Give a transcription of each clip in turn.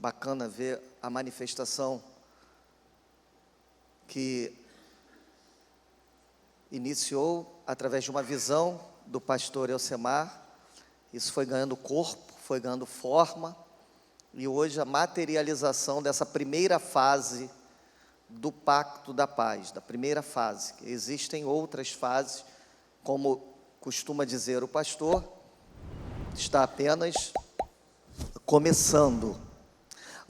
Bacana ver a manifestação que iniciou através de uma visão do pastor Elcemar. Isso foi ganhando corpo, foi ganhando forma, e hoje a materialização dessa primeira fase do Pacto da Paz, da primeira fase. Existem outras fases, como costuma dizer o pastor, está apenas começando.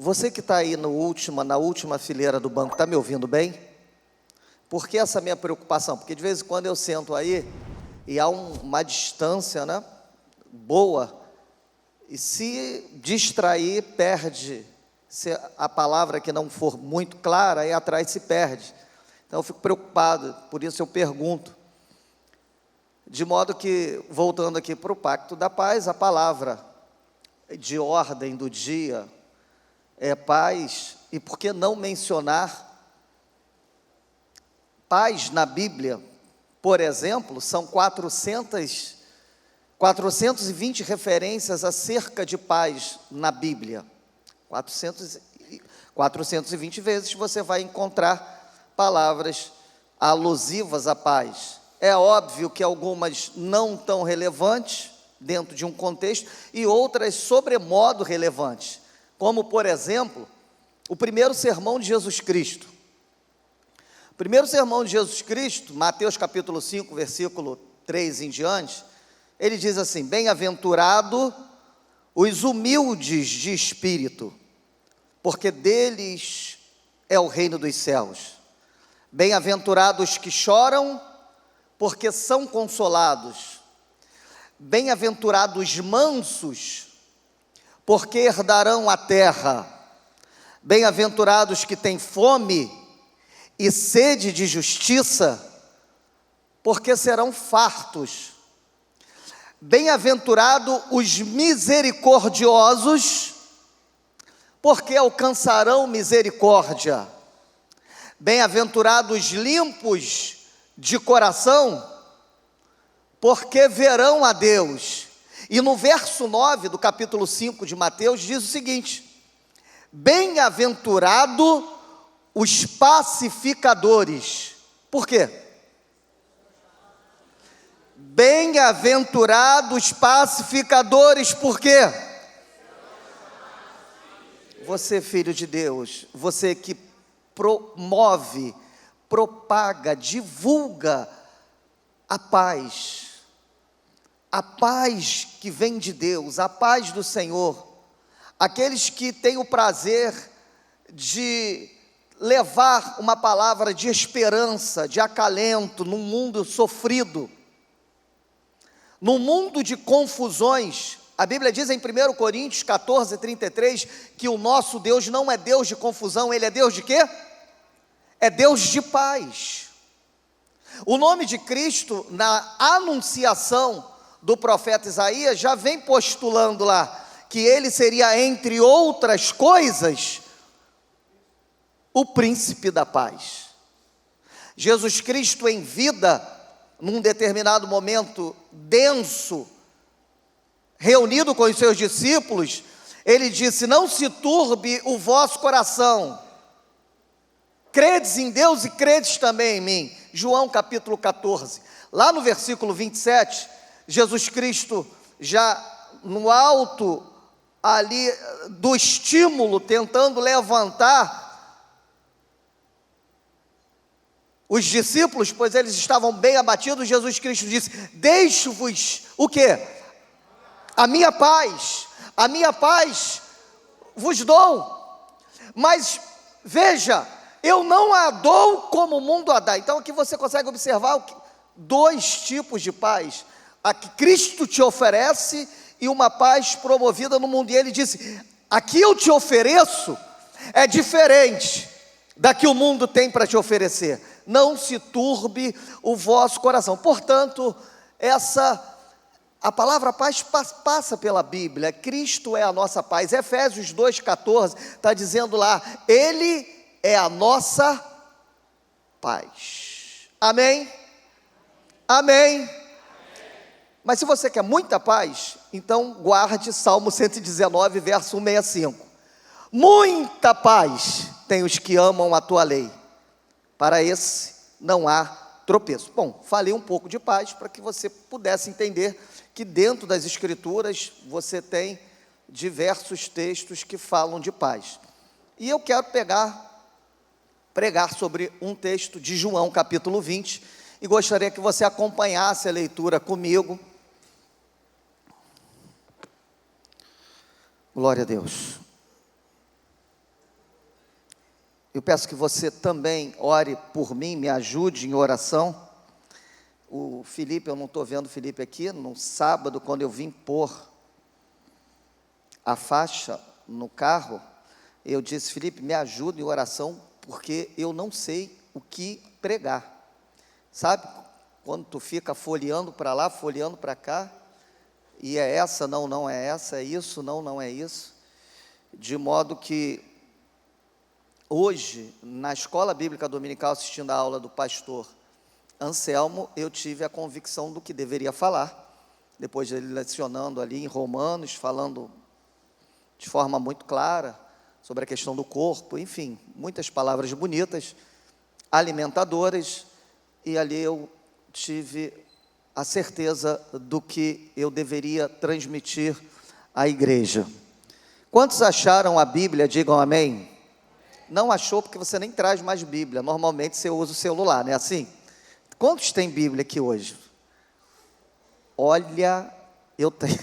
Você que está aí na última fileira do banco, está me ouvindo bem? Por que essa minha preocupação? Porque de vez em quando eu sento aí e há uma distância, né, boa, e se distrair, perde. Se a palavra que não for muito clara, aí atrás se perde. Então eu fico preocupado, por isso eu pergunto. De modo que, voltando aqui para o Pacto da Paz, a palavra de ordem do dia é paz, e por que não mencionar paz na Bíblia? Por exemplo, são 420 referências acerca de paz na Bíblia. 420 vezes você vai encontrar palavras alusivas à paz. É óbvio que algumas não tão relevantes dentro de um contexto e outras sobremodo relevantes, como, por exemplo, o primeiro sermão de Jesus Cristo. O primeiro sermão de Jesus Cristo, Mateus capítulo 5, versículo 3 em diante, ele diz assim: bem-aventurado os humildes de espírito, porque deles é o reino dos céus. Bem-aventurados que choram, porque são consolados. Bem-aventurados mansos, porque herdarão a terra. Bem-aventurados que têm fome e sede de justiça, porque serão fartos. Bem-aventurados os misericordiosos, porque alcançarão misericórdia. Bem-aventurados limpos de coração, porque verão a Deus. E no verso 9 do capítulo 5 de Mateus diz o seguinte: bem-aventurado os pacificadores. Por quê? Bem-aventurados pacificadores, por quê? Você, filho de Deus, você que promove, propaga, divulga a paz que vem de Deus, a paz do Senhor, aqueles que têm o prazer de levar uma palavra de esperança, de acalento num mundo sofrido, num mundo de confusões. A Bíblia diz em 1 Coríntios 14, 33, que o nosso Deus não é Deus de confusão, Ele é Deus de quê? É Deus de paz. O nome de Cristo, na anunciação do profeta Isaías, já vem postulando lá, que Ele seria, entre outras coisas, o príncipe da paz. Jesus Cristo em vida, num determinado momento denso, reunido com os seus discípulos, Ele disse: não se turbe o vosso coração, credes em Deus e credes também em mim. João capítulo 14, lá no versículo 27, Jesus Cristo já no alto ali do estímulo, tentando levantar os discípulos, pois eles estavam bem abatidos, Jesus Cristo disse: deixo-vos o quê? A minha paz vos dou. Mas veja, eu não a dou como o mundo a dá. Então aqui você consegue observar dois tipos de paz: a que Cristo te oferece e uma paz promovida no mundo. E Ele disse: aqui eu te ofereço é diferente da que o mundo tem para te oferecer. Não se turbe o vosso coração. Portanto, a palavra paz passa pela Bíblia. Cristo é a nossa paz. Efésios 2,14 está dizendo lá: Ele é a nossa paz. Amém? Amém? Mas se você quer muita paz, então guarde Salmo 119, verso 165. Muita paz tem os que amam a tua lei. Para esse não há tropeço. Bom, falei um pouco de paz para que você pudesse entender que dentro das Escrituras você tem diversos textos que falam de paz. E eu quero pregar sobre um texto de João, capítulo 20, e gostaria que você acompanhasse a leitura comigo. Glória a Deus. Eu peço que você também ore por mim, me ajude em oração. O Felipe, eu não estou vendo o Felipe aqui, no sábado, quando eu vim pôr a faixa no carro, eu disse: Felipe, me ajude em oração, porque eu não sei o que pregar. Sabe, quando tu fica folheando para lá, folheando para cá, e é essa, não, não é essa, é isso, não, não é isso, de modo que hoje, na escola bíblica dominical, assistindo a aula do pastor Anselmo, eu tive a convicção do que deveria falar, depois de ele lecionando ali em Romanos, falando de forma muito clara sobre a questão do corpo, enfim, muitas palavras bonitas, alimentadoras, e ali eu tive a certeza do que eu deveria transmitir à igreja. Quantos acharam a Bíblia? Digam amém. Não achou porque você nem traz mais Bíblia, normalmente você usa o celular, não é assim? Quantos tem Bíblia aqui hoje? Olha, eu tenho,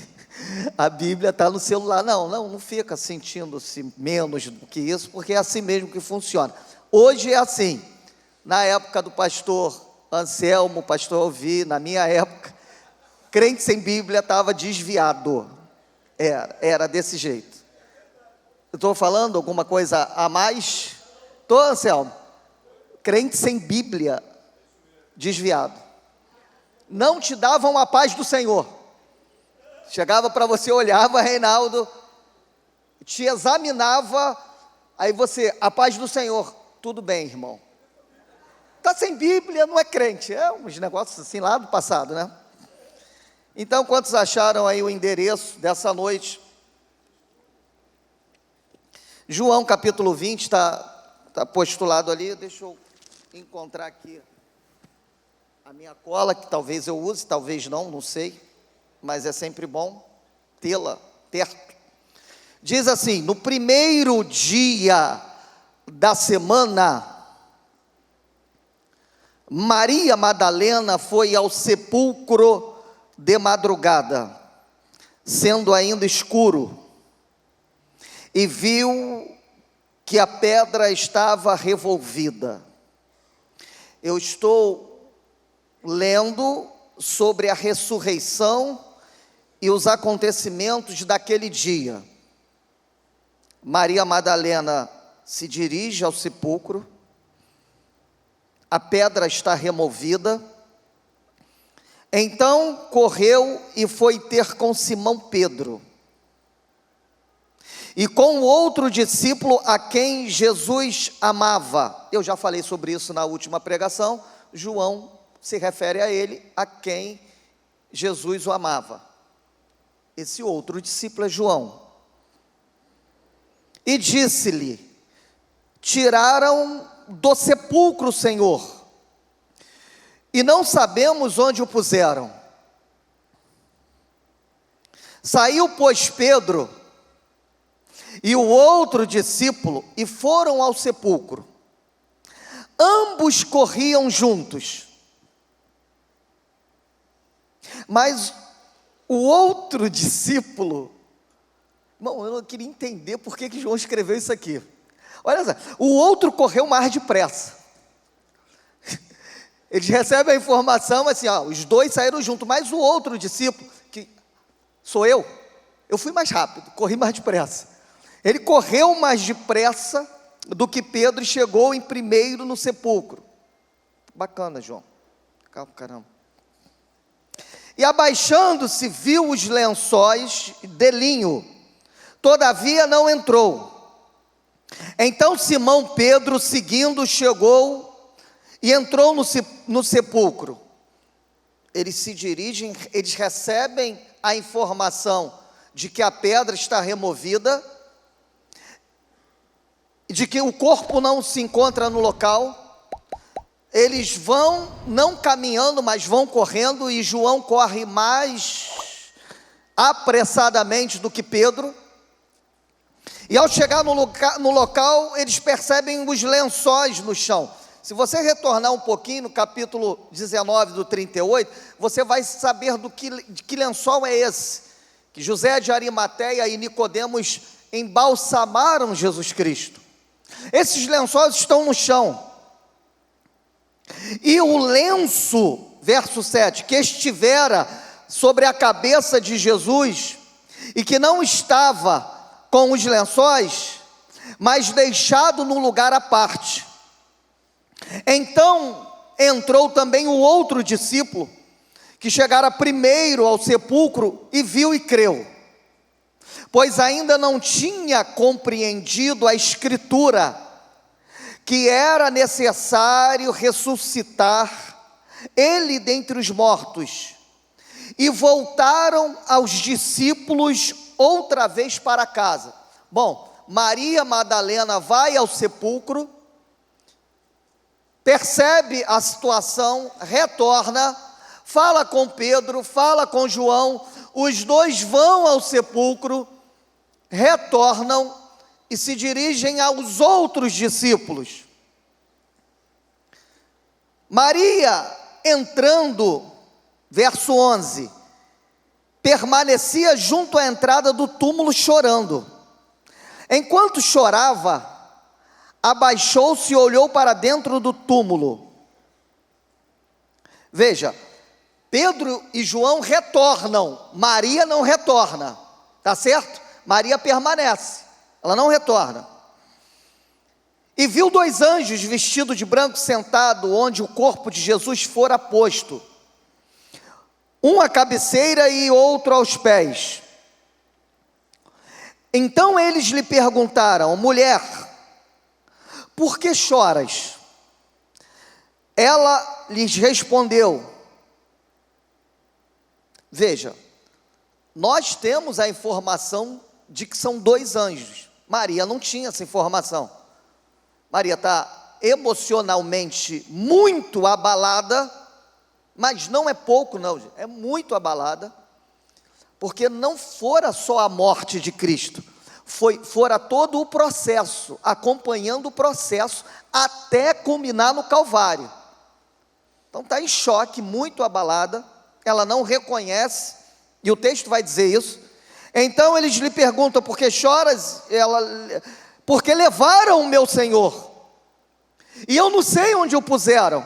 a Bíblia está no celular. Não fica sentindo-se menos do que isso, porque é assim mesmo que funciona. Hoje é assim. Na época do pastor Anselmo, pastor Alvi, na minha época, crente sem Bíblia estava desviado. Era desse jeito. Eu estou falando alguma coisa a mais? Estou, Anselmo? Crente sem Bíblia, desviado. Não te davam a paz do Senhor. Chegava para você, olhava, Reinaldo, te examinava, aí você, a paz do Senhor, tudo bem, irmão. Está sem Bíblia, não é crente. É uns negócios assim lá do passado, né? Então, quantos acharam aí o endereço dessa noite? João capítulo 20 está postulado ali. Deixa eu encontrar aqui a minha cola, que talvez eu use, talvez não sei, mas é sempre bom tê-la perto. Diz assim: no primeiro dia da semana, Maria Madalena foi ao sepulcro de madrugada, sendo ainda escuro, e viu que a pedra estava revolvida. Eu estou lendo sobre a ressurreição e os acontecimentos daquele dia. Maria Madalena se dirige ao sepulcro, a pedra está removida. Então correu e foi ter com Simão Pedro e com o outro discípulo a quem Jesus amava. Eu já falei sobre isso na última pregação. João se refere a ele, a quem Jesus o amava. Esse outro discípulo é João. E disse-lhe: tiraram do sepulcro, Senhor, e não sabemos onde o puseram. Saiu, pois, Pedro e o outro discípulo e foram ao sepulcro. Ambos corriam juntos, mas o outro discípulo, irmão, eu não queria entender por que João escreveu isso aqui. Olha só, o outro correu mais depressa. Eles recebem a informação assim, os dois saíram juntos, mas o outro discípulo, que sou eu fui mais rápido, corri mais depressa. Ele correu mais depressa do que Pedro e chegou em primeiro no sepulcro. Bacana, João. Calma, caramba. E abaixando-se, viu os lençóis de linho, todavia não entrou. Então Simão Pedro, seguindo, chegou e entrou no sepulcro. Eles se dirigem, eles recebem a informação de que a pedra está removida. de que o corpo não se encontra no local. Eles vão não caminhando, mas vão correndo, e João corre mais apressadamente do que Pedro. E ao chegar no local, eles percebem os lençóis no chão. Se você retornar um pouquinho no capítulo 19 do 38, você vai saber de que lençol é esse, que José de Arimateia e Nicodemos embalsamaram Jesus Cristo. Esses lençóis estão no chão. E o lenço, verso 7, que estivera sobre a cabeça de Jesus, e que não estava com os lençóis, mas deixado num lugar à parte. Então entrou também o outro discípulo, que chegara primeiro ao sepulcro, e viu e creu, pois ainda não tinha compreendido a Escritura, que era necessário ressuscitar ele dentre os mortos. E voltaram aos discípulos outra vez para casa. Bom, Maria Madalena vai ao sepulcro, percebe a situação, retorna, fala com Pedro, fala com João, os dois vão ao sepulcro, retornam e se dirigem aos outros discípulos. Maria, entrando, verso 11, permanecia junto à entrada do túmulo chorando. Enquanto chorava, abaixou-se e olhou para dentro do túmulo. Veja, Pedro e João retornam, Maria não retorna, tá certo? Maria permanece, ela não retorna. E viu dois anjos vestidos de branco sentado onde o corpo de Jesus fora posto, um à cabeceira e outro aos pés. Então eles lhe perguntaram: mulher, por que choras? Ela lhes respondeu. Veja, nós temos a informação de que são dois anjos. Maria não tinha essa informação. Maria está emocionalmente muito abalada, mas não é pouco não, é muito abalada, porque não fora só a morte de Cristo, fora todo o processo, acompanhando o processo, até culminar no Calvário. Então está em choque, muito abalada, ela não reconhece, e o texto vai dizer isso. Então eles lhe perguntam: por que choras? Porque levaram o meu Senhor, e eu não sei onde o puseram.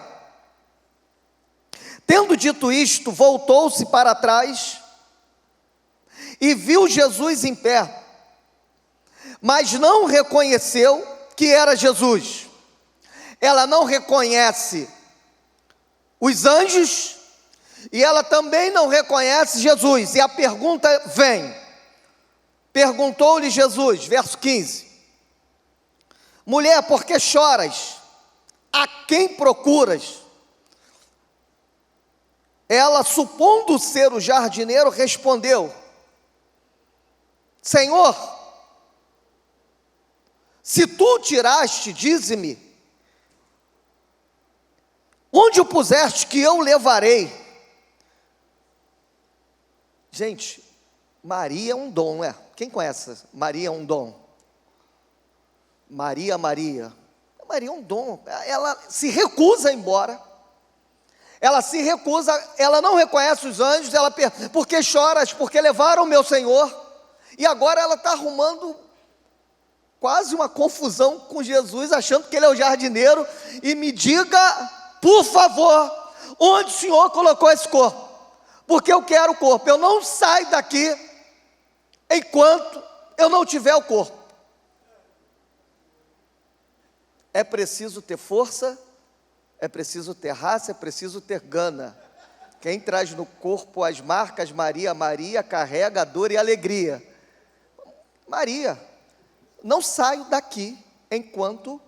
Tendo dito isto, voltou-se para trás, e viu Jesus em pé, mas não reconheceu que era Jesus. Ela não reconhece os anjos, e ela também não reconhece Jesus. E a pergunta vem, perguntou-lhe Jesus, verso 15: mulher, por que choras? A quem procuras? Ela, supondo ser o jardineiro, respondeu: Senhor, se tu o tiraste, dize-me, onde o puseste, que eu o levarei? Gente, Maria é um dom, não é? Quem conhece? Maria é um dom. Maria é um dom. Ela se recusa a ir embora. Ela se recusa, ela não reconhece os anjos. Ela pergunta: por que choras? Porque levaram o meu Senhor. E agora ela está arrumando quase uma confusão com Jesus, achando que ele é o jardineiro. E me diga, por favor, onde o Senhor colocou esse corpo? Porque eu quero o corpo. Eu não saio daqui enquanto eu não tiver o corpo. É preciso ter força, é preciso ter raça, é preciso ter gana. Quem traz no corpo as marcas Maria, Maria carrega a dor e a alegria. Maria, não saio daqui enquanto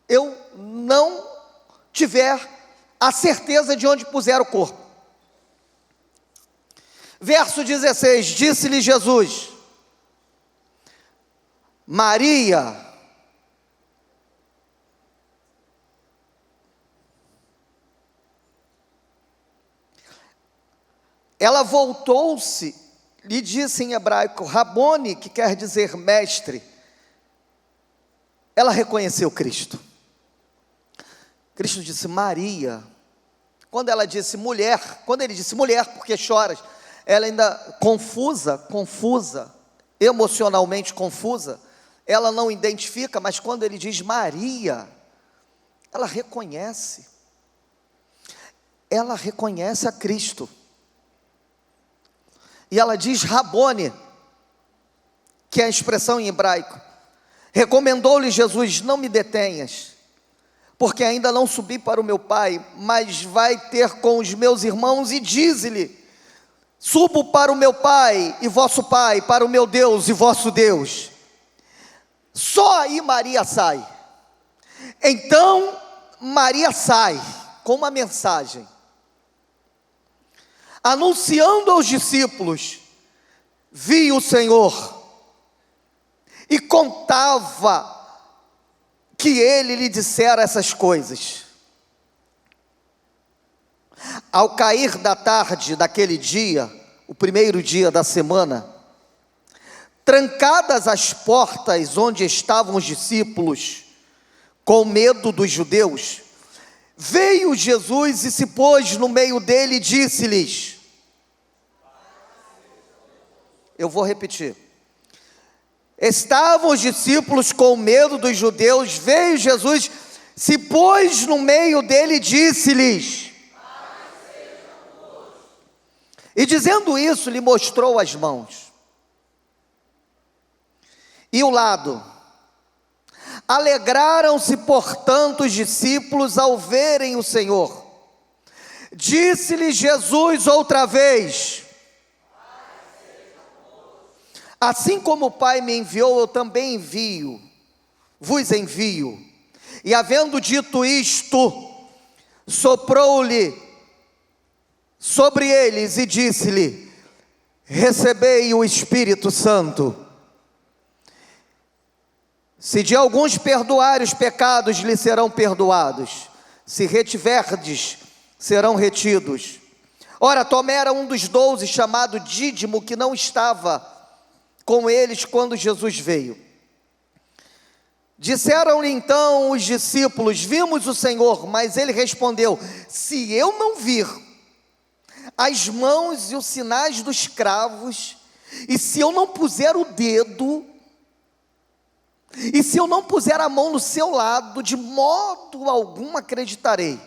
eu não tiver a certeza de onde puser o corpo. Verso 16, disse-lhe Jesus: Maria. ela voltou-se e disse em hebraico, Rabone, que quer dizer mestre. Ela reconheceu Cristo. Cristo disse, Maria. Quando ela disse mulher, quando ele disse mulher, porque choras, ela ainda confusa, emocionalmente confusa, ela não identifica, mas quando ele diz Maria, ela reconhece a Cristo, e ela diz Rabone, que é a expressão em hebraico. Recomendou-lhe Jesus, não me detenhas, porque ainda não subi para o meu Pai, mas vai ter com os meus irmãos, e dize-lhe, subo para o meu Pai e vosso Pai, para o meu Deus e vosso Deus. Só aí Maria sai. Então Maria sai com uma mensagem, anunciando aos discípulos, vi o Senhor, e contava que ele lhe dissera essas coisas. Ao cair da tarde daquele dia, o primeiro dia da semana, trancadas as portas onde estavam os discípulos, com medo dos judeus, veio Jesus e se pôs no meio dele e disse-lhes, eu vou repetir, estavam os discípulos com medo dos judeus, veio Jesus, se pôs no meio dele e disse-lhes, e dizendo isso, lhe mostrou as mãos e o lado. Alegraram-se, portanto, os discípulos ao verem o Senhor. Disse-lhe Jesus outra vez, assim como o Pai me enviou, eu também vos envio. E havendo dito isto, soprou-lhe sobre eles e disse-lhe, recebei o Espírito Santo. Se de alguns perdoar os pecados, lhe serão perdoados. Se retiverdes, serão retidos. Ora, Tomé era um dos 12, chamado Dídimo, que não estava com eles quando Jesus veio. Disseram-lhe então os discípulos, vimos o Senhor, mas ele respondeu, se eu não vir as mãos e os sinais dos cravos, e se eu não puser o dedo, e se eu não puser a mão no seu lado, de modo algum acreditarei.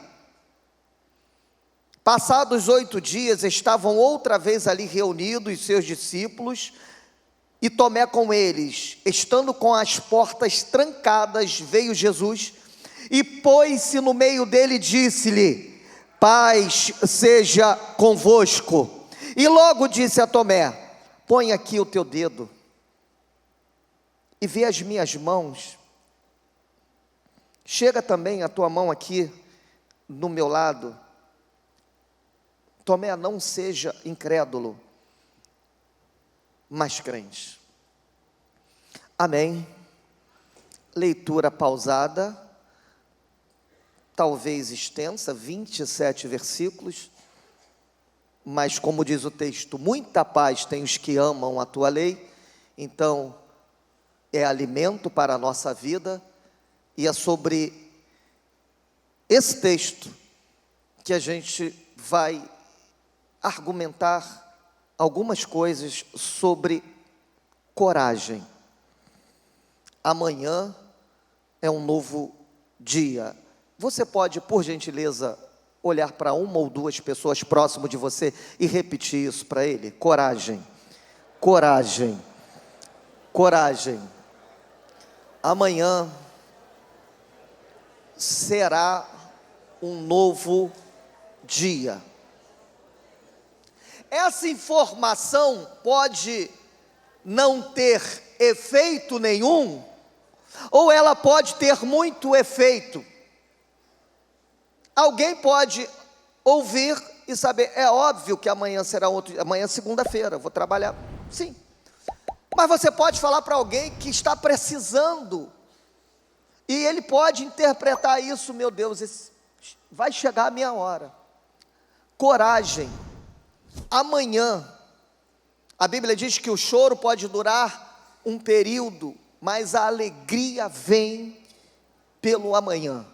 Passados 8 dias, estavam outra vez ali reunidos seus discípulos, e Tomé com eles. Estando com as portas trancadas, veio Jesus, e pôs-se no meio dele e disse-lhe, paz seja convosco. E logo disse a Tomé, põe aqui o teu dedo, e vê as minhas mãos, chega também a tua mão aqui, no meu lado. Tomé, não seja incrédulo, mas crente. Amém. Leitura pausada, talvez extensa, 27 versículos, mas como diz o texto, muita paz tem os que amam a tua lei, então é alimento para a nossa vida, e é sobre esse texto que a gente vai argumentar algumas coisas sobre coragem. Amanhã é um novo dia. Você pode, por gentileza, olhar para uma ou duas pessoas próximo de você e repetir isso para ele? Coragem, coragem, coragem. Amanhã será um novo dia. Essa informação pode não ter efeito nenhum, ou ela pode ter muito efeito. Alguém pode ouvir e saber, é óbvio que amanhã será outro dia, amanhã é segunda-feira, vou trabalhar, sim. Mas você pode falar para alguém que está precisando, e ele pode interpretar isso, meu Deus, vai chegar a minha hora. Coragem. amanhã. A Bíblia diz que o choro pode durar um período, mas a alegria vem pelo amanhã.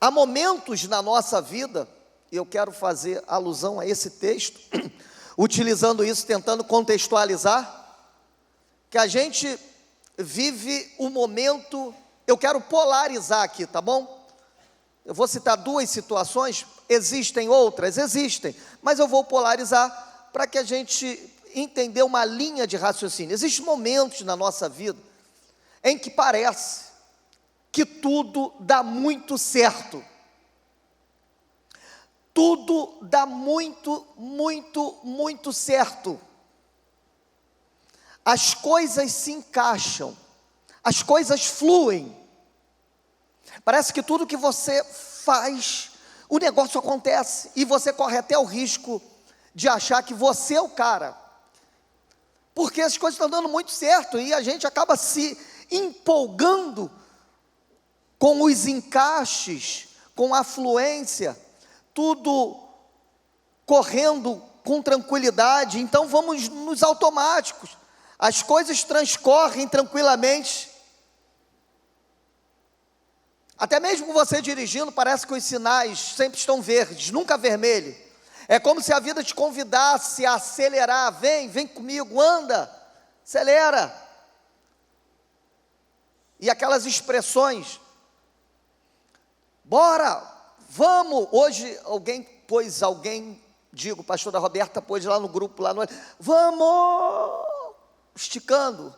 Há momentos na nossa vida, e eu quero fazer alusão a esse texto, utilizando isso, tentando contextualizar, que a gente vive um momento, eu quero polarizar aqui, tá bom? Eu vou citar duas situações, existem outras? Existem, mas eu vou polarizar para que a gente entenda uma linha de raciocínio. Existem momentos na nossa vida em que parece que tudo dá muito certo. Tudo dá muito, muito, muito certo. As coisas se encaixam, as coisas fluem. Parece que tudo que você faz, o negócio acontece, e você corre até o risco de achar que você é o cara, porque as coisas estão dando muito certo, e a gente acaba se empolgando com os encaixes, com a fluência, tudo correndo com tranquilidade. Então vamos nos automáticos, as coisas transcorrem tranquilamente. Até mesmo você dirigindo, parece que os sinais sempre estão verdes, nunca vermelho. É como se a vida te convidasse a acelerar. Vem comigo, anda, acelera. E aquelas expressões, bora, vamos. Hoje digo, pastor da Roberta pôs lá no grupo, vamos, esticando.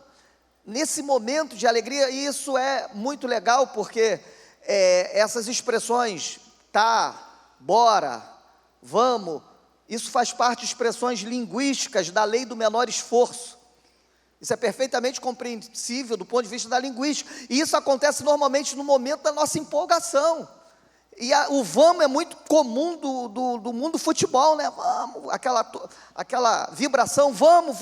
Nesse momento de alegria, e isso é muito legal, porque essas expressões, tá, bora, vamos, isso faz parte de expressões linguísticas da lei do menor esforço. Isso é perfeitamente compreensível do ponto de vista da linguística, e isso acontece normalmente no momento da nossa empolgação. E o vamos é muito comum do mundo do futebol, né? Vamos, aquela vibração, vamos,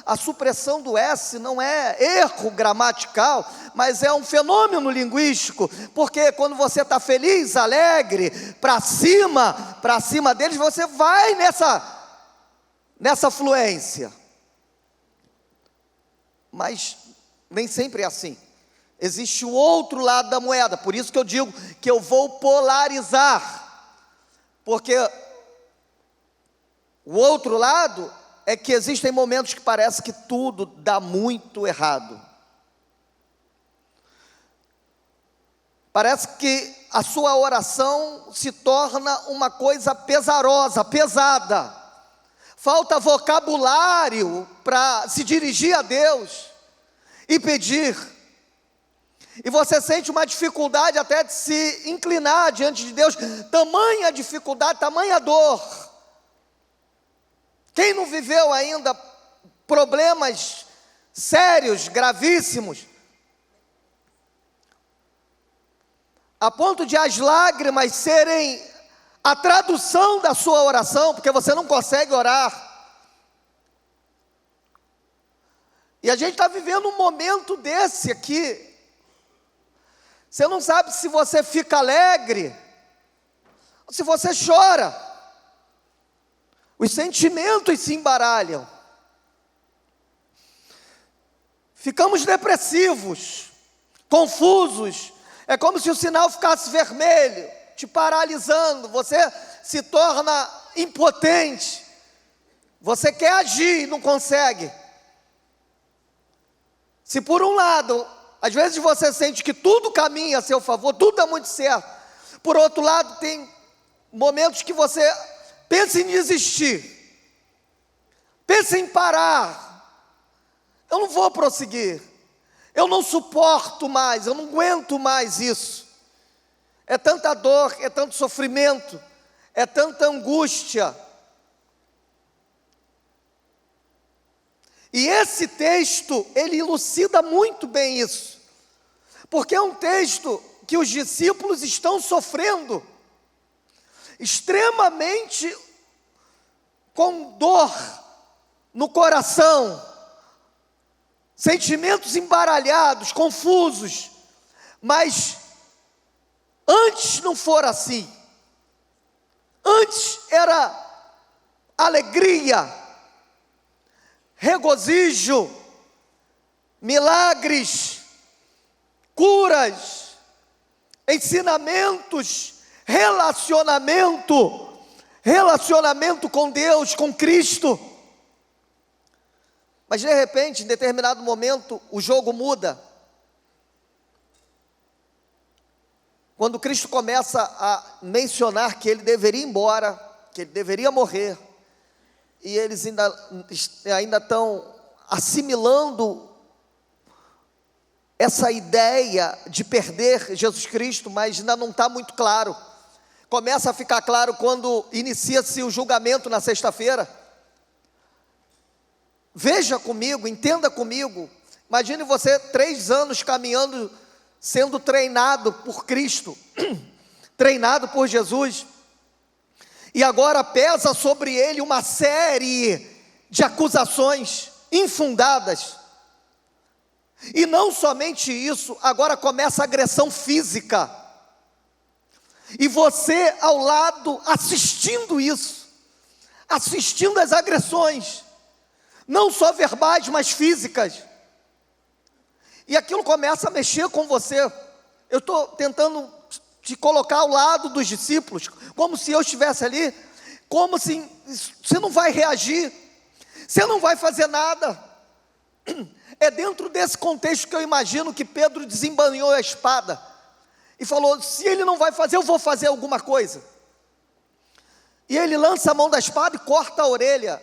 a supressão do S não é erro gramatical, mas é um fenômeno linguístico, porque quando você está feliz, alegre, para cima deles, você vai nessa fluência. Mas nem sempre é assim. Existe o outro lado da moeda, por isso que eu digo que eu vou polarizar, porque o outro lado é que existem momentos que parece que tudo dá muito errado. Parece que a sua oração se torna uma coisa pesarosa, pesada. Falta vocabulário para se dirigir a Deus e pedir. E você sente uma dificuldade até de se inclinar diante de Deus, tamanha dificuldade, tamanha dor. Quem não viveu ainda problemas sérios, gravíssimos, a ponto de as lágrimas serem a tradução da sua oração, porque você não consegue orar. E a gente está vivendo um momento desse aqui. Você não sabe se você fica alegre ou se você chora. Os sentimentos se embaralham. Ficamos depressivos, confusos. É como se o sinal ficasse vermelho, te paralisando. Você se torna impotente. Você quer agir e não consegue. Se por um lado, às vezes você sente que tudo caminha a seu favor, tudo dá muito certo. Por outro lado, tem momentos que você pensa em desistir, pensa em parar. Eu não vou prosseguir, eu não suporto mais, eu não aguento mais isso. É tanta dor, é tanto sofrimento, é tanta angústia. E esse texto, ele elucida muito bem isso, porque é um texto que os discípulos estão sofrendo, extremamente com dor no coração, sentimentos embaralhados, confusos, mas antes não for assim. Antes era alegria, regozijo, milagres, curas, ensinamentos, relacionamento com Deus, com Cristo. Mas de repente, em determinado momento, o jogo muda. Quando Cristo começa a mencionar que ele deveria ir embora, que ele deveria morrer, e eles ainda estão assimilando essa ideia de perder Jesus Cristo, mas ainda não está muito claro. Começa a ficar claro quando inicia-se o julgamento na sexta-feira. Veja comigo, entenda comigo. Imagine você 3 anos caminhando, sendo treinado por Cristo, treinado por Jesus, e agora pesa sobre ele uma série de acusações infundadas. E não somente isso, agora começa a agressão física. E você ao lado assistindo isso, assistindo as agressões, não só verbais, mas físicas. E aquilo começa a mexer com você. Eu estou tentando te colocar ao lado dos discípulos, como se eu estivesse ali, como se você não vai reagir, você não vai fazer nada. É dentro desse contexto que eu imagino que Pedro desembanhou a espada e falou: se ele não vai fazer, eu vou fazer alguma coisa. E ele lança a mão da espada e corta a orelha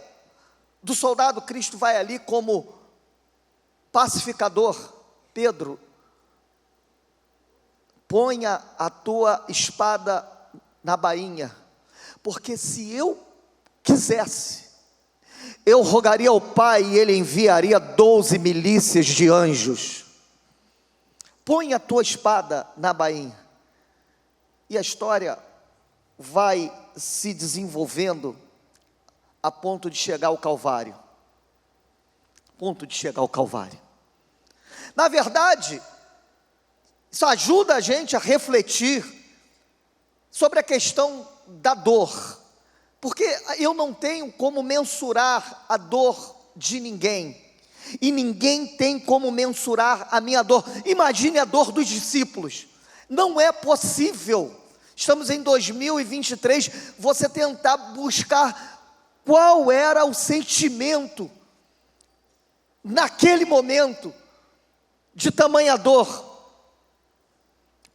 do soldado. Cristo vai ali como pacificador: Pedro, ponha a tua espada na bainha, porque se eu quisesse, eu rogaria ao Pai e Ele enviaria 12 milícias de anjos. Põe a tua espada na bainha. E a história vai se desenvolvendo a ponto de chegar ao Calvário. Na verdade, isso ajuda a gente a refletir sobre a questão da dor, porque eu não tenho como mensurar a dor de ninguém, e ninguém tem como mensurar a minha dor. Imagine a dor dos discípulos. Não é possível, estamos em 2023, você tentar buscar qual era o sentimento naquele momento de tamanha dor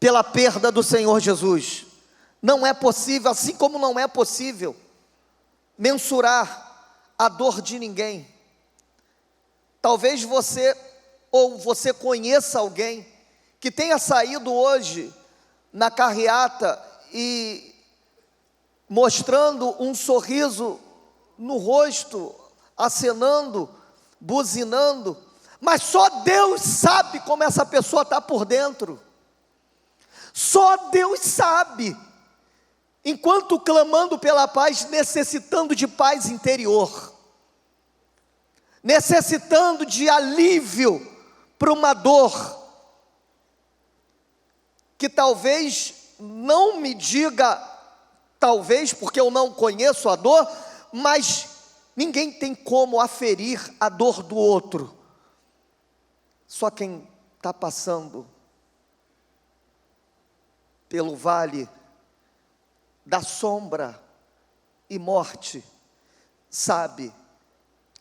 pela perda do Senhor Jesus. Não é possível, assim como não é possível mensurar a dor de ninguém. Talvez você conheça alguém que tenha saído hoje na carreata e mostrando um sorriso no rosto, acenando, buzinando, mas só Deus sabe como essa pessoa está por dentro. Só Deus sabe. Enquanto clamando pela paz, necessitando de paz interior, necessitando de alívio para uma dor, que talvez não me diga, talvez porque eu não conheço a dor, mas ninguém tem como aferir a dor do outro, só quem está passando pelo vale da sombra e morte sabe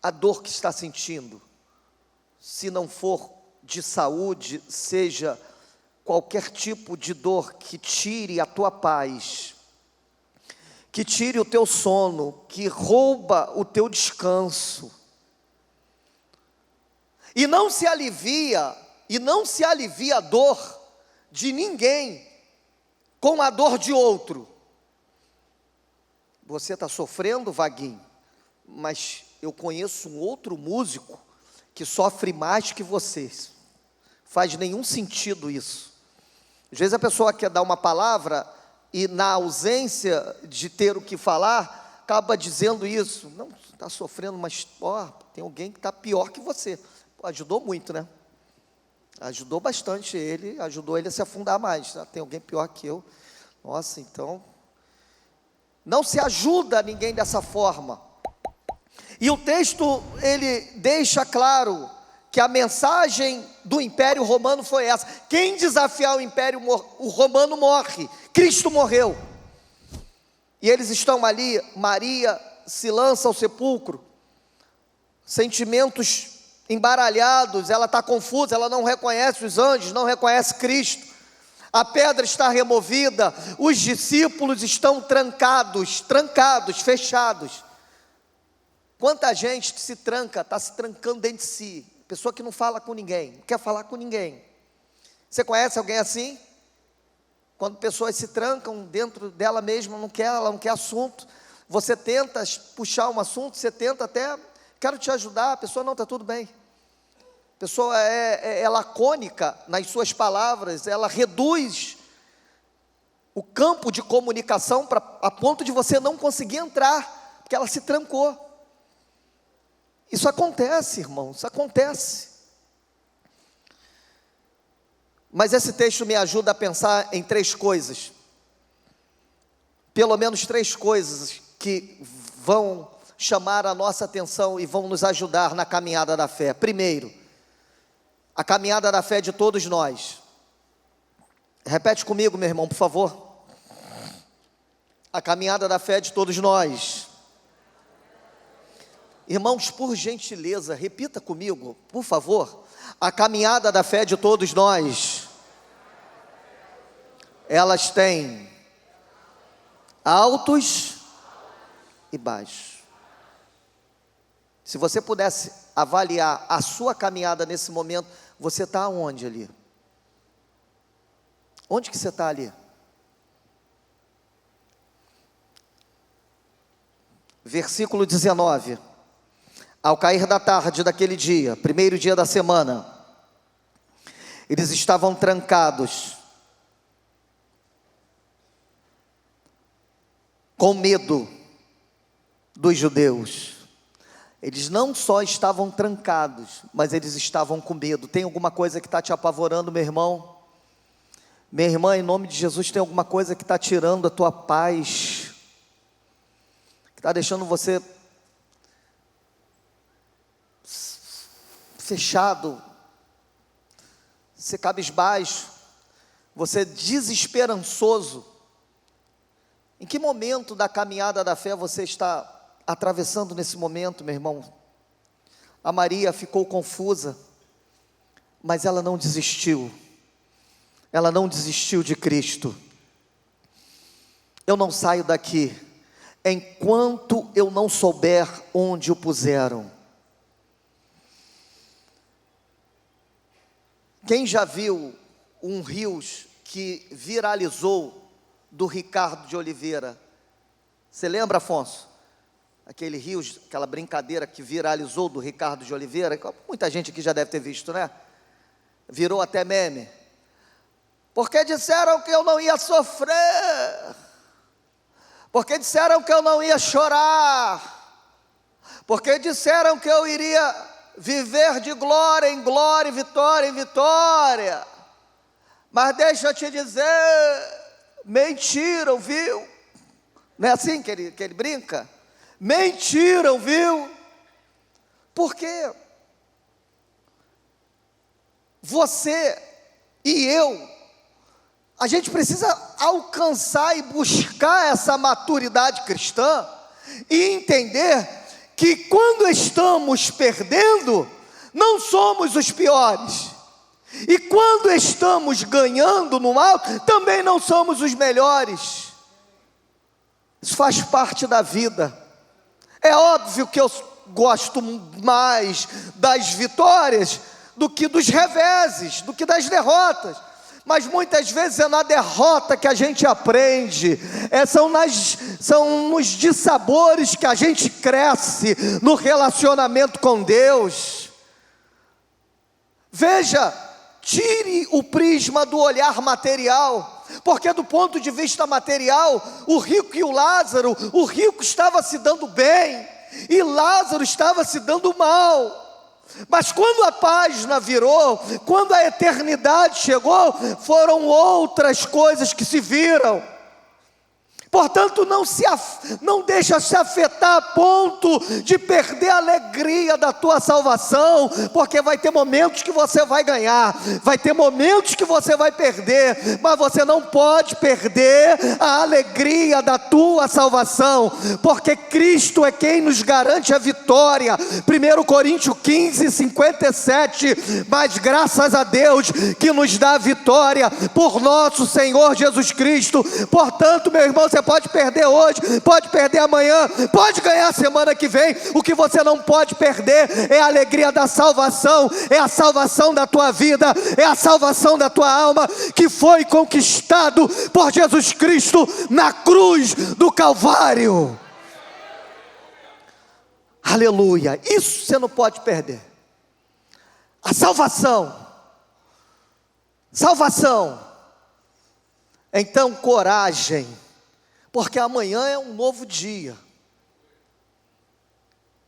a dor que está sentindo. Se não for de saúde, seja qualquer tipo de dor que tire a tua paz, que tire o teu sono, que rouba o teu descanso, e não se alivia a dor de ninguém com a dor de outro. Você está sofrendo, Vaguinho, mas eu conheço um outro músico que sofre mais que vocês. Faz nenhum sentido isso. Às vezes a pessoa quer dar uma palavra e, na ausência de ter o que falar, acaba dizendo isso. Não, está sofrendo, mas tem alguém que está pior que você. Ajudou muito, né? Ajudou bastante ele, ajudou ele a se afundar mais. Tem alguém pior que eu. Nossa, então... Não se ajuda ninguém dessa forma. E o texto, ele deixa claro que a mensagem do Império Romano foi essa: quem desafiar o Império Romano morre. Cristo morreu. E eles estão ali, Maria se lança ao sepulcro, sentimentos embaralhados, ela está confusa, ela não reconhece os anjos, não reconhece Cristo. A pedra está removida, os discípulos estão trancados, fechados. Quanta gente se tranca, está se trancando dentro de si, pessoa que não fala com ninguém, não quer falar com ninguém. Você conhece alguém assim? Quando pessoas se trancam dentro dela mesma, ela não quer assunto, você tenta puxar um assunto, você tenta até, quero te ajudar, a pessoa não, está tudo bem. A pessoa é lacônica nas suas palavras, ela reduz o campo de comunicação a ponto de você não conseguir entrar, porque ela se trancou. Isso acontece, irmão, isso acontece. Mas esse texto me ajuda a pensar em 3 coisas, pelo menos 3 coisas que vão chamar a nossa atenção e vão nos ajudar na caminhada da fé. Primeiro, a caminhada da fé de todos nós. Repete comigo, meu irmão, por favor. A caminhada da fé de todos nós. Irmãos, por gentileza, repita comigo, por favor. A caminhada da fé de todos nós. Elas têm altos e baixos. Se você pudesse avaliar a sua caminhada nesse momento, você está onde ali? Onde que você está ali? Versículo 19. Ao cair da tarde daquele dia, primeiro dia da semana, eles estavam trancados, com medo dos judeus. Eles não só estavam trancados, mas eles estavam com medo. Tem alguma coisa que está te apavorando, meu irmão? Minha irmã, em nome de Jesus, tem alguma coisa que está tirando a tua paz, que está deixando você fechado, você cabisbaixo, você desesperançoso. Em que momento da caminhada da fé você está atravessando nesse momento, meu irmão? A Maria ficou confusa, mas ela não desistiu. Ela não desistiu de Cristo. Eu não saio daqui enquanto eu não souber onde o puseram. Quem já viu um Rios que viralizou do Ricardo de Oliveira? Você lembra, Afonso? Aquele Rios, aquela brincadeira que viralizou do Ricardo de Oliveira, muita gente aqui já deve ter visto, né? Virou até meme. Porque disseram que eu não ia sofrer, porque disseram que eu não ia chorar, porque disseram que eu iria viver de glória em glória, vitória em vitória. Mas deixa eu te dizer, mentiram, viu? Não é assim que ele brinca? Mentiram, viu? Porque você e eu, a gente precisa alcançar e buscar essa maturidade cristã e entender que quando estamos perdendo, não somos os piores, e quando estamos ganhando no mal, também não somos os melhores. Isso faz parte da vida. É óbvio que eu gosto mais das vitórias do que dos reveses, do que das derrotas, mas muitas vezes é na derrota que a gente aprende, são nos dissabores que a gente cresce no relacionamento com Deus. Veja, tire o prisma do olhar material, porque do ponto de vista material, o rico e o Lázaro, o rico estava se dando bem, e Lázaro estava se dando mal. Mas quando a página virou, quando a eternidade chegou, foram outras coisas que se viram. Portanto, não deixa se afetar a ponto de perder a alegria da tua salvação, porque vai ter momentos que você vai ganhar, vai ter momentos que você vai perder, mas você não pode perder a alegria da tua salvação, porque Cristo é quem nos garante a vitória. 1 Coríntios 15, 57, mas graças a Deus que nos dá a vitória por nosso Senhor Jesus Cristo. Portanto, meu irmão, você pode perder hoje, pode perder amanhã, pode ganhar semana que vem. O que você não pode perder é a alegria da salvação, é a salvação da tua vida, é a salvação da tua alma, que foi conquistado por Jesus Cristo na cruz do Calvário. Aleluia, isso você não pode perder. A salvação. Então, coragem, porque amanhã é um novo dia.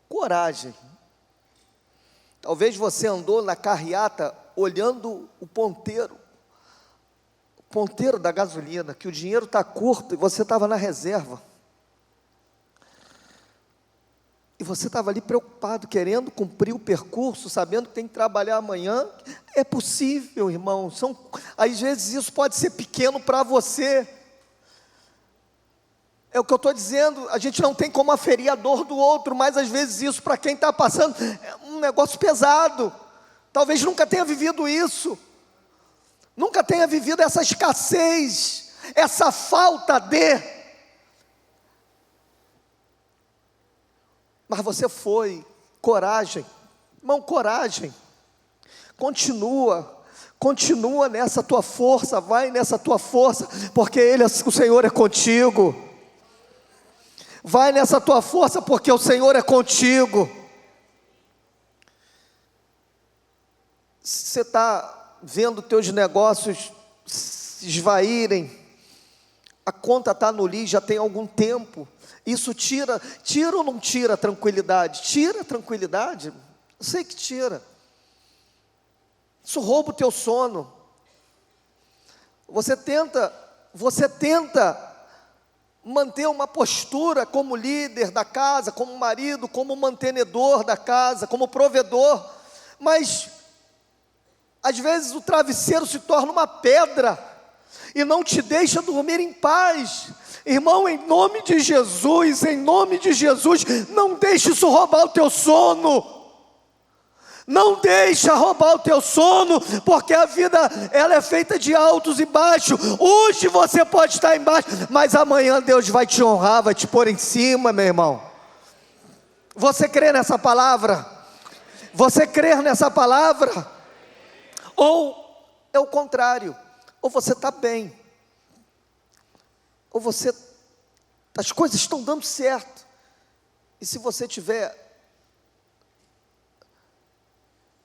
Coragem. Talvez você andou na carreata olhando o ponteiro da gasolina, que o dinheiro está curto e você estava na reserva. E você estava ali preocupado, querendo cumprir o percurso, sabendo que tem que trabalhar amanhã. É possível, irmão. Às vezes isso pode ser pequeno para você. É o que eu estou dizendo, a gente não tem como aferir a dor do outro, mas às vezes isso para quem está passando é um negócio pesado. Talvez nunca tenha vivido isso. Nunca tenha vivido essa escassez, essa falta de... Mas você foi, coragem, irmão, coragem, continua nessa tua força, vai nessa tua força, porque o Senhor é contigo, vai nessa tua força, porque o Senhor é contigo. Você está vendo teus negócios se esvaírem, a conta está no lixo já tem algum tempo. Isso tira ou não tira a tranquilidade? Tira a tranquilidade? Eu sei que tira. Isso rouba o teu sono. Você tenta manter uma postura como líder da casa, como marido, como mantenedor da casa, como provedor, mas às vezes o travesseiro se torna uma pedra e não te deixa dormir em paz. Irmão, em nome de Jesus, não deixe isso roubar o teu sono. Não deixa roubar o teu sono, porque a vida ela é feita de altos e baixos. Hoje você pode estar embaixo, mas amanhã Deus vai te honrar, vai te pôr em cima, meu irmão. Você crê nessa palavra? Você crê nessa palavra? Ou é o contrário, ou você está bem, ou as coisas estão dando certo, e se você tiver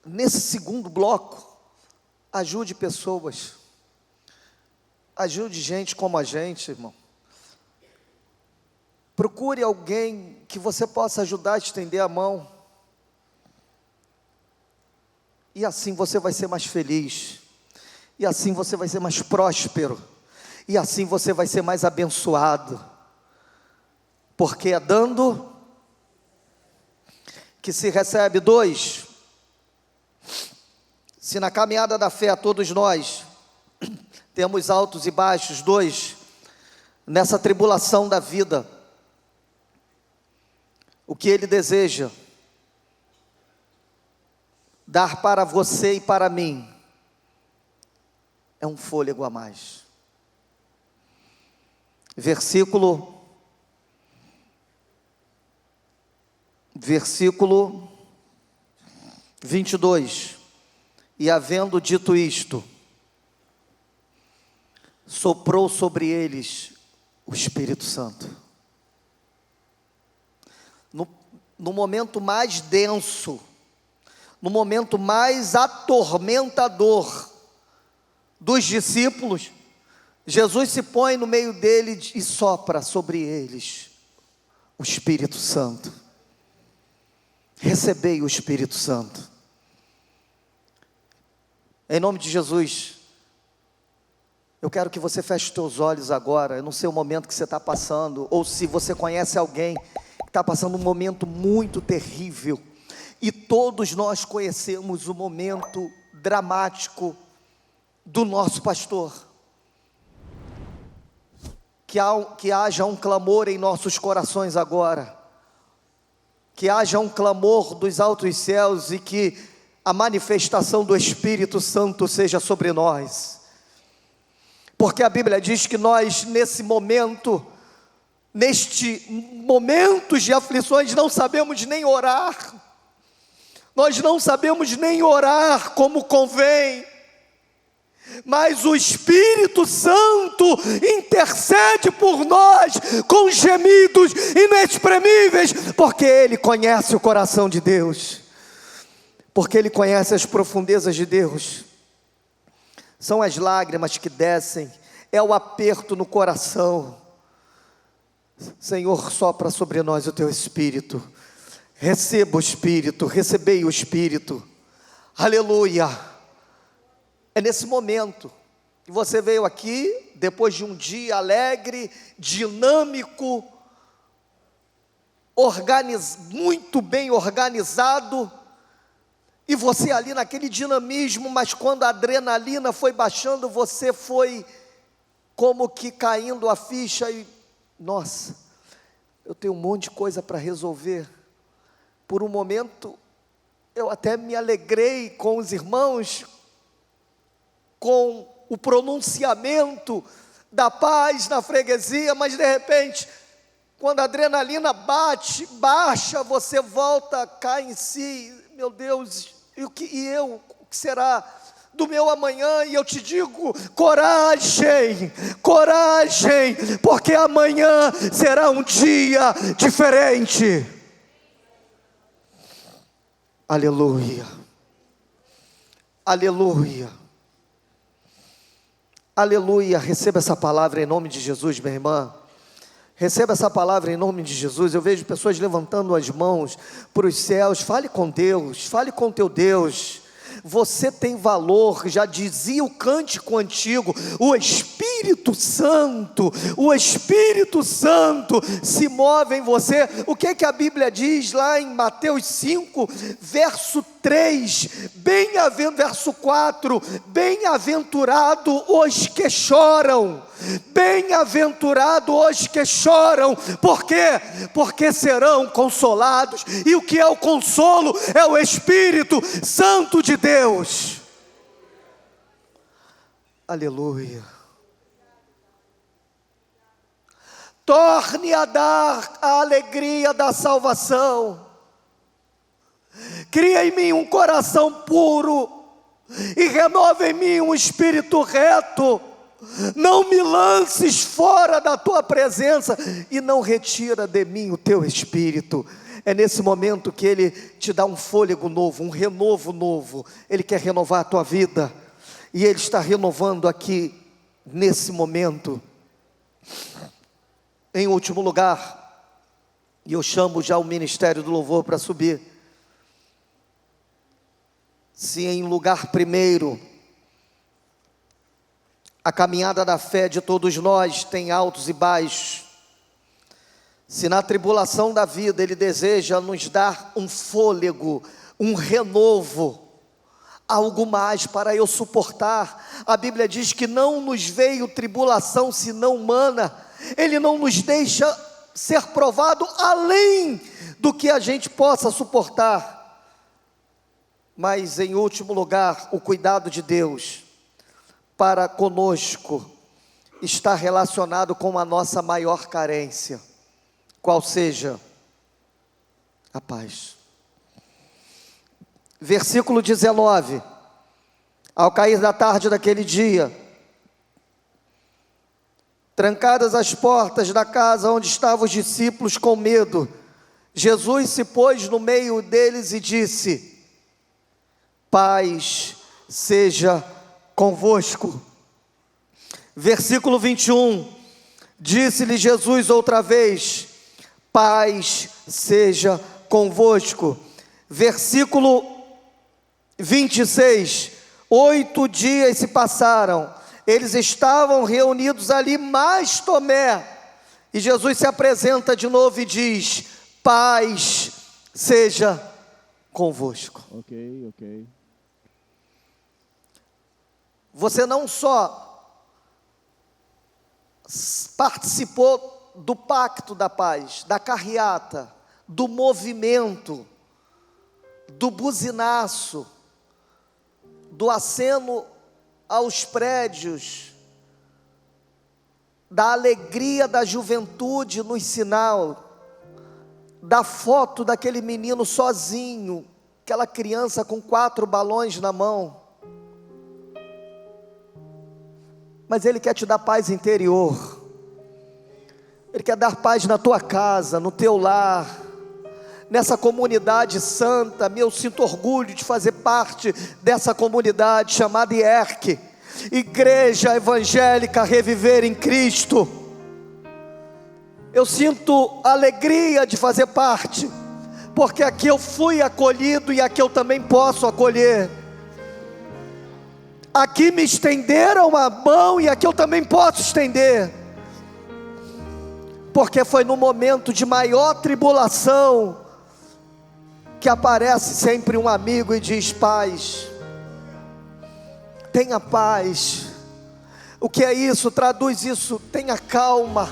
nesse segundo bloco, ajude pessoas, ajude gente como a gente, irmão. Procure alguém que você possa ajudar a estender a mão, e assim você vai ser mais feliz, e assim você vai ser mais próspero, e assim você vai ser mais abençoado, porque é dando que se recebe. 2, se na caminhada da fé todos nós temos altos e baixos. 2, nessa tribulação da vida, o que Ele deseja dar para você e para mim é um fôlego a mais. Versículo 22. E havendo dito isto, soprou sobre eles o Espírito Santo. No momento mais denso, no momento mais atormentador dos discípulos, Jesus se põe no meio deles e sopra sobre eles o Espírito Santo. Recebei o Espírito Santo. Em nome de Jesus, Eu quero que você feche os teus olhos agora. Eu não sei o momento que você está passando, ou se você conhece alguém que está passando um momento muito terrível. E todos nós conhecemos o momento dramático do nosso pastor. Que haja um clamor em nossos corações agora. Que haja um clamor dos altos céus e que a manifestação do Espírito Santo seja sobre nós. Porque a Bíblia diz que nós, neste momentos de aflições, não sabemos nem orar. Nós não sabemos nem orar como convém. Mas o Espírito Santo intercede por nós com gemidos inexprimíveis, porque Ele conhece o coração de Deus, porque Ele conhece as profundezas de Deus. São as lágrimas que descem, é o aperto no coração. Senhor, sopra sobre nós o Teu Espírito. Receba o Espírito, recebei o Espírito. Aleluia. É nesse momento que você veio aqui, depois de um dia alegre, dinâmico, muito bem organizado, e você ali naquele dinamismo, mas quando a adrenalina foi baixando, você foi como que caindo a ficha e, nossa, eu tenho um monte de coisa para resolver. Por um momento, eu até me alegrei com os irmãos, com o pronunciamento da paz na freguesia, mas de repente, quando a adrenalina baixa, você volta, cai em si, meu Deus, o que será do meu amanhã? E eu te digo, coragem, porque amanhã será um dia diferente. Aleluia, aleluia, aleluia. Receba essa palavra em nome de Jesus, minha irmã. Receba essa palavra em nome de Jesus. Eu vejo pessoas levantando as mãos para os céus. Fale com Deus, fale com teu Deus. Você tem valor, já dizia o cântico antigo, o Espírito Santo se move em você. O que é que a Bíblia diz lá em Mateus 5, verso 3, verso 4, bem-aventurado os que choram, por quê? Porque serão consolados, e o que é o consolo? É o Espírito Santo de Deus. Aleluia. Torne a dar a alegria da salvação. Cria em mim um coração puro e renova em mim um espírito reto. Não me lances fora da tua presença e não retira de mim o teu Espírito. É nesse momento que Ele te dá um fôlego novo, um renovo novo. Ele quer renovar a tua vida, e Ele está renovando aqui, nesse momento. Em último lugar, e eu chamo já o Ministério do Louvor para subir. Se em lugar primeiro, a caminhada da fé de todos nós tem altos e baixos, se na tribulação da vida Ele deseja nos dar um fôlego, um renovo, algo mais para eu suportar, a Bíblia diz que não nos veio tribulação senão humana. Ele não nos deixa ser provado além do que a gente possa suportar. Mas em último lugar, o cuidado de Deus para conosco está relacionado com a nossa maior carência, qual seja a paz. Versículo 19: ao cair da tarde daquele dia, trancadas as portas da casa onde estavam os discípulos com medo, Jesus se pôs no meio deles e disse: paz seja convosco. Versículo 21, disse-lhe Jesus outra vez: paz seja convosco. Versículo 26, 8 dias se passaram, eles estavam reunidos ali, mais Tomé, e Jesus se apresenta de novo e diz: paz seja convosco. Ok. Você não só participou do pacto da paz, da carreata, do movimento, do buzinaço, do aceno aos prédios, da alegria da juventude no sinal, da foto daquele menino sozinho, aquela criança com 4 balões na mão. Mas Ele quer te dar paz interior, Ele quer dar paz na tua casa, no teu lar, nessa comunidade santa. Eu sinto orgulho de fazer parte dessa comunidade chamada IERC, Igreja Evangélica Reviver em Cristo. Eu sinto alegria de fazer parte, porque aqui eu fui acolhido e aqui eu também posso acolher. Aqui me estenderam a mão e aqui eu também posso estender, porque foi no momento de maior tribulação que aparece sempre um amigo e diz: paz, tenha paz. O que é isso? Traduz isso: tenha calma,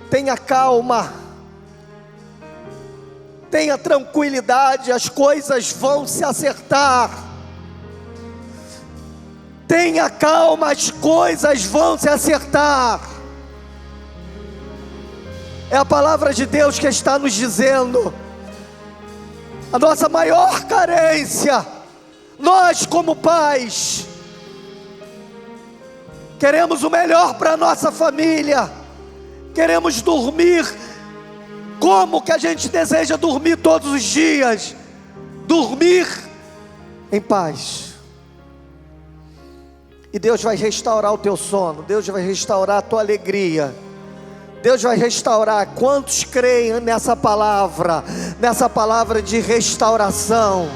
tenha calma, tenha tranquilidade, as coisas vão se acertar. Tenha calma, as coisas vão se acertar. É a palavra de Deus que está nos dizendo. A nossa maior carência, nós como pais, queremos o melhor para a nossa família, queremos dormir como que a gente deseja dormir todos os dias, dormir em paz. E Deus vai restaurar o teu sono, Deus vai restaurar a tua alegria, Deus vai restaurar. Quantos creem nessa palavra de restauração?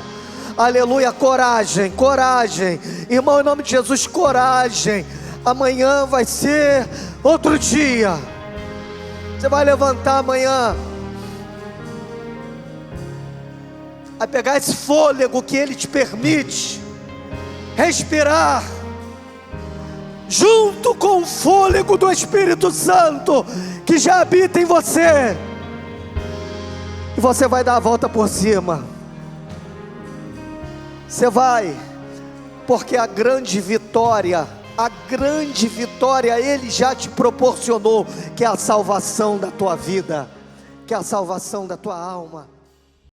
Aleluia. Coragem, coragem, irmão, em nome de Jesus, coragem. Amanhã vai ser outro dia. Você vai levantar amanhã, vai pegar esse fôlego que Ele te permite respirar, junto com o fôlego do Espírito Santo que já habita em você, e você vai dar a volta por cima. Você vai, porque a grande vitória Ele já te proporcionou, que é a salvação da tua vida, que é a salvação da tua alma.